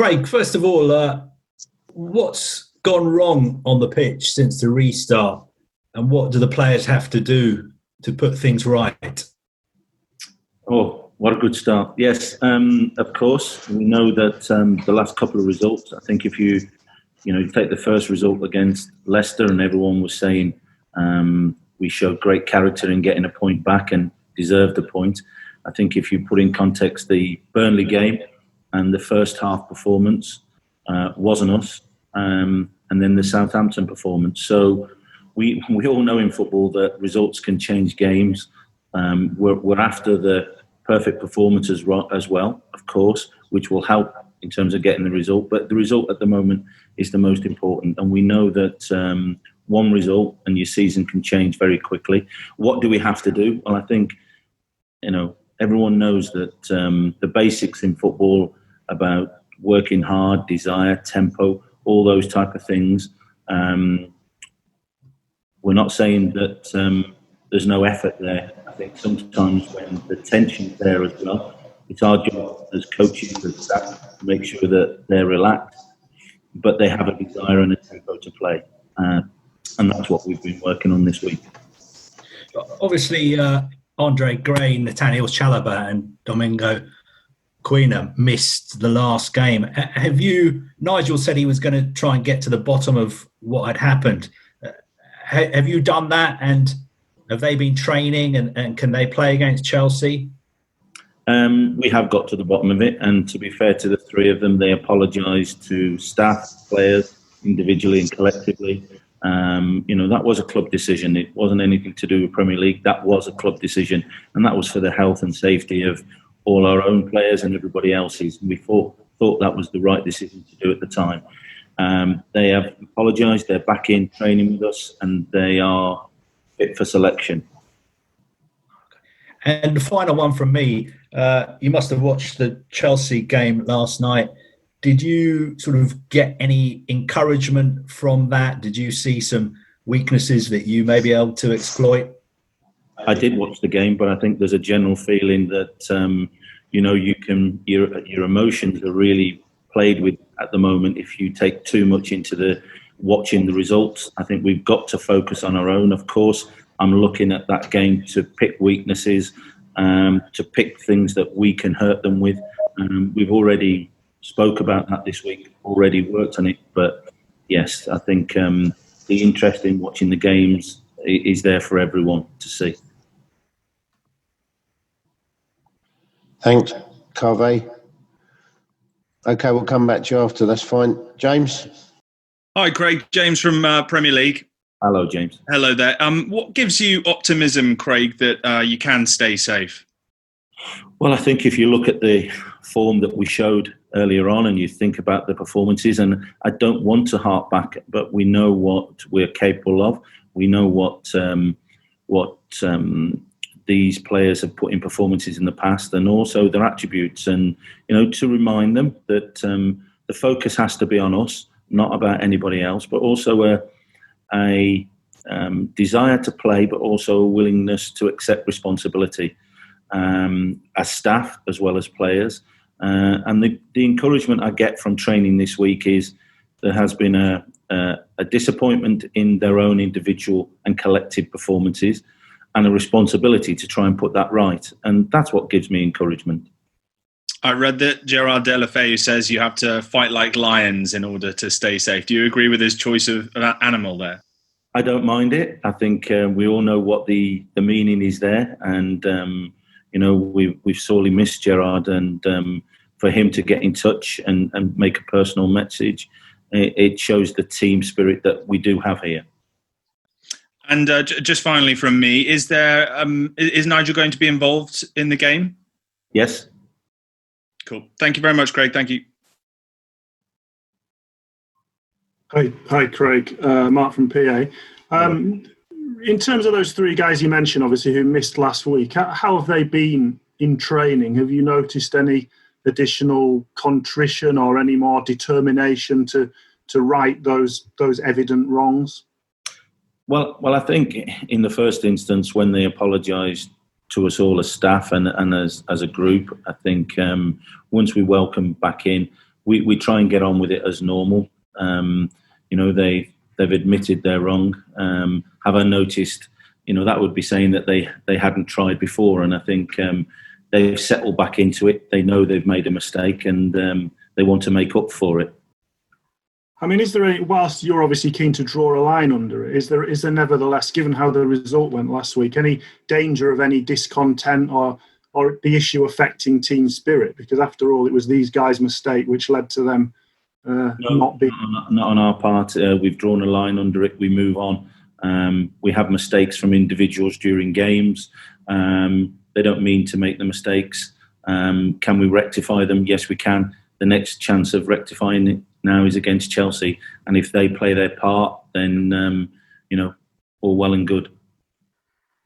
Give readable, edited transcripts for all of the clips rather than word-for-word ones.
Craig, first of all, what's gone wrong on the pitch since the restart, and what do the players have to do to put things right? Oh, what a good start. Yes, of course. We know that the last couple of results, I think if you take the first result against Leicester, and everyone was saying we showed great character in getting a point back and deserved a point. I think if you put in context the Burnley game and the first half performance wasn't us, and then the Southampton performance. So we all know in football that results can change games. We're after the perfect performance as well, of course, which will help in terms of getting the result. But the result at the moment is the most important. And we know that one result and your season can change very quickly. What do we have to do? Well, I think, everyone knows that the basics in football about working hard, desire, tempo, all those type of things. We're not saying that there's no effort there. I think sometimes when the tension's there as well, it's our job as coaches, as staff, to make sure that they're relaxed, but they have a desire and a tempo to play. And that's what we've been working on this week. Obviously, Andre Gray, Nathaniel Chalobah and Domingo Quina missed the last game. Nigel said he was going to try and get to the bottom of what had happened. Have you done that, and have they been training, and can they play against Chelsea? We have got to the bottom of it, and to be fair to the three of them, they apologised to staff, players, individually and collectively. That was a club decision. It wasn't anything to do with Premier League. That was a club decision, and that was for the health and safety of all our own players and everybody else's. We thought that was the right decision to do at the time. They have apologised. They're back in training with us, and they are fit for selection. And the final one from me, you must have watched the Chelsea game last night. Did you sort of get any encouragement from that? Did you see some weaknesses that you may be able to exploit? I did watch the game, but I think there's a general feeling that your emotions are really played with at the moment if you take too much into watching the results. I think we've got to focus on our own. Of course, I'm looking at that game to pick weaknesses, to pick things that we can hurt them with. We've already spoke about that this week, already worked on it. But yes, I think the interest in watching the games is there for everyone to see. Thanks, Carvey. Okay, we'll come back to you after. That's fine. James? Hi, Craig. James from Premier League. Hello, James. Hello there. What gives you optimism, Craig, that you can stay safe? Well, I think if you look at the form that we showed earlier on and you think about the performances, and I don't want to harp back, but we know what we're capable of. We know what these players have put in performances in the past, and also their attributes. And, to remind them that the focus has to be on us, not about anybody else, but also a desire to play, but also a willingness to accept responsibility as staff as well as players. And the encouragement I get from training this week is there has been a disappointment in their own individual and collective performances, and a responsibility to try and put that right. And that's what gives me encouragement. I read that Gerard Deulofeu says you have to fight like lions in order to stay safe. Do you agree with his choice of animal there? I don't mind it. I think we all know what the meaning is there. And, we've sorely missed Gerard. And for him to get in touch and make a personal message, it shows the team spirit that we do have here. And just finally from me, is Nigel going to be involved in the game? Yes. Cool. Thank you very much, Craig. Thank you. Hi, Craig. Mark from PA. In terms of those three guys you mentioned, obviously, who missed last week, how have they been in training? Have you noticed any additional contrition or any more determination to right those evident wrongs? Well, I think in the first instance, when they apologised to us all as staff and as a group, I think once we welcomed back in, we try and get on with it as normal. They've admitted they're wrong. Have I noticed? That would be saying that they hadn't tried before, and I think they've settled back into it. They know they've made a mistake, and they want to make up for it. I mean, is there whilst you're obviously keen to draw a line under it, is there nevertheless, given how the result went last week, any danger of any discontent or the issue affecting team spirit? Because after all, it was these guys' mistake which led to them not being... Not on our part. We've drawn a line under it. We move on. We have mistakes from individuals during games. They don't mean to make the mistakes. Can we rectify them? Yes, we can. The next chance of rectifying it now is against Chelsea, and if they play their part, then all well and good.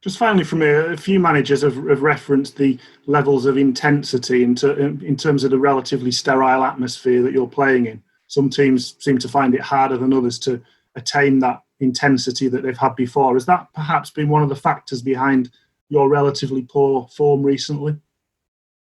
Just finally, from me, a few managers have referenced the levels of intensity in terms of the relatively sterile atmosphere that you're playing in. Some teams seem to find it harder than others to attain that intensity that they've had before. Has that perhaps been one of the factors behind your relatively poor form recently?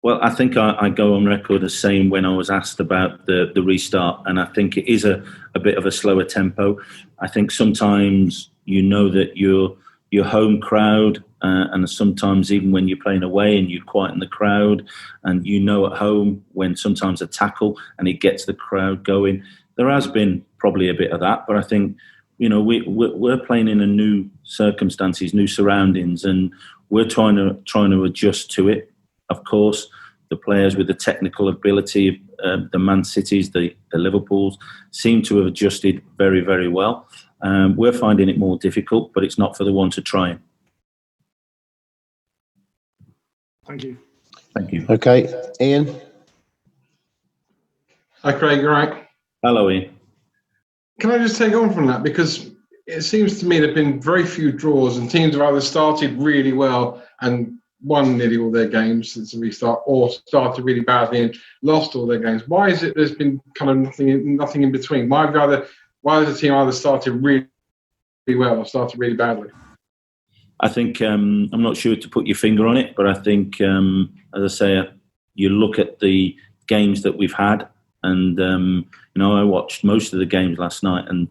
Well, I think I go on record as saying when I was asked about the restart, and I think it is a bit of a slower tempo. I think sometimes that your home crowd, and sometimes even when you're playing away and you're quieten the crowd, and at home when sometimes a tackle and it gets the crowd going. There has been probably a bit of that, but I think we're playing in a new circumstances, new surroundings, and we're trying to adjust to it. Of course, the players with the technical ability, the Man Cities, the Liverpools, seem to have adjusted very, very well. We're finding it more difficult, but it's not for the one to try. Thank you. Thank you. Okay, Ian. Hi, Craig. You all right? Hello, Ian. Can I just take on from that? Because it seems to me there have been very few draws, and teams have either started really well and won nearly all their games since the restart, or started really badly and lost all their games. Why is it there's been kind of nothing in between? Why has the team either started really well or started really badly? I think I'm not sure to put your finger on it, but I think, as I say, you look at the games that we've had, and I watched most of the games last night, and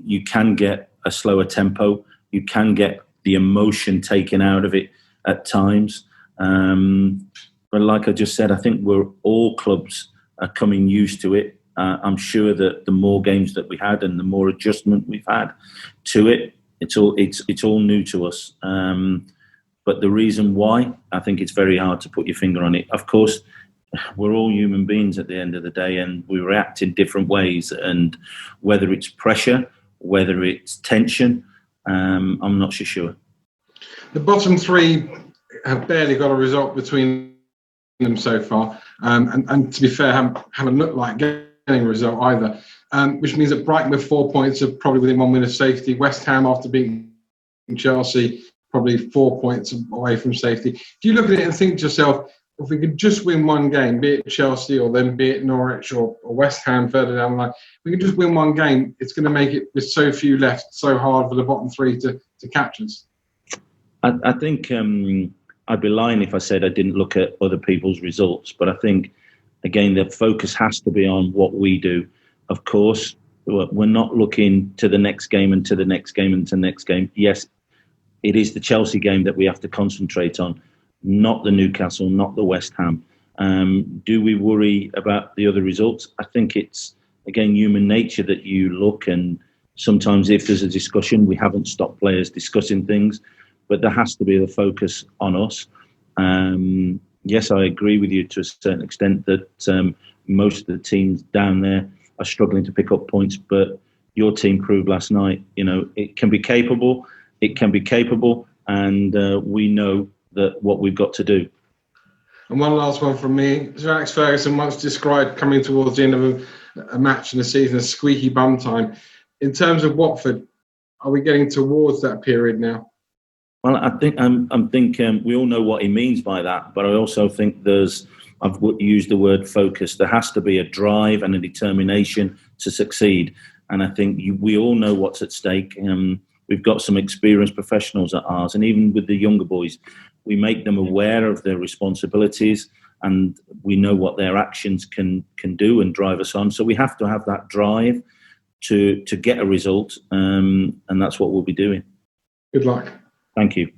you can get a slower tempo. You can get the emotion taken out of it at times. But like I just said, I think all clubs are coming used to it. I'm sure that the more games that we had and the more adjustment we've had to it, it's all new to us. But the reason why, I think it's very hard to put your finger on it. Of course, we're all human beings at the end of the day, and we react in different ways. And whether it's pressure, whether it's tension, I'm not so sure. The bottom three have barely got a result between them so far, and to be fair, haven't looked like getting a result either. Which means that Brighton with 4 points are probably within 1 win of safety. West Ham, after beating Chelsea, probably 4 points away from safety. If you look at it and think to yourself, if we could just win one game, be it Chelsea or then be it Norwich or West Ham further down the line, if we can just win one game, it's going to make it, with so few left, so hard for the bottom three to catch us. I think I'd be lying if I said I didn't look at other people's results, but I think, again, the focus has to be on what we do. Of course, we're not looking to the next game and to the next game and to the next game. Yes, it is the Chelsea game that we have to concentrate on, not the Newcastle, not the West Ham. Do we worry about the other results? I think it's, again, human nature that you look, and sometimes if there's a discussion, we haven't stopped players discussing things, but there has to be the focus on us. Yes, I agree with you to a certain extent that most of the teams down there are struggling to pick up points, but your team proved last night, it can be capable, and we know that what we've got to do. And one last one from me. Sir Alex Ferguson once described coming towards the end of a match in the season as squeaky bum time. In terms of Watford, are we getting towards that period now? Well, I think we all know what he means by that, but I also think I've used the word focus. There has to be a drive and a determination to succeed, and I think we all know what's at stake. We've got some experienced professionals at ours, and even with the younger boys, we make them aware of their responsibilities. and we know what their actions can do and drive us on. So we have to have that drive to get a result, and that's what we'll be doing. Good luck. Thank you.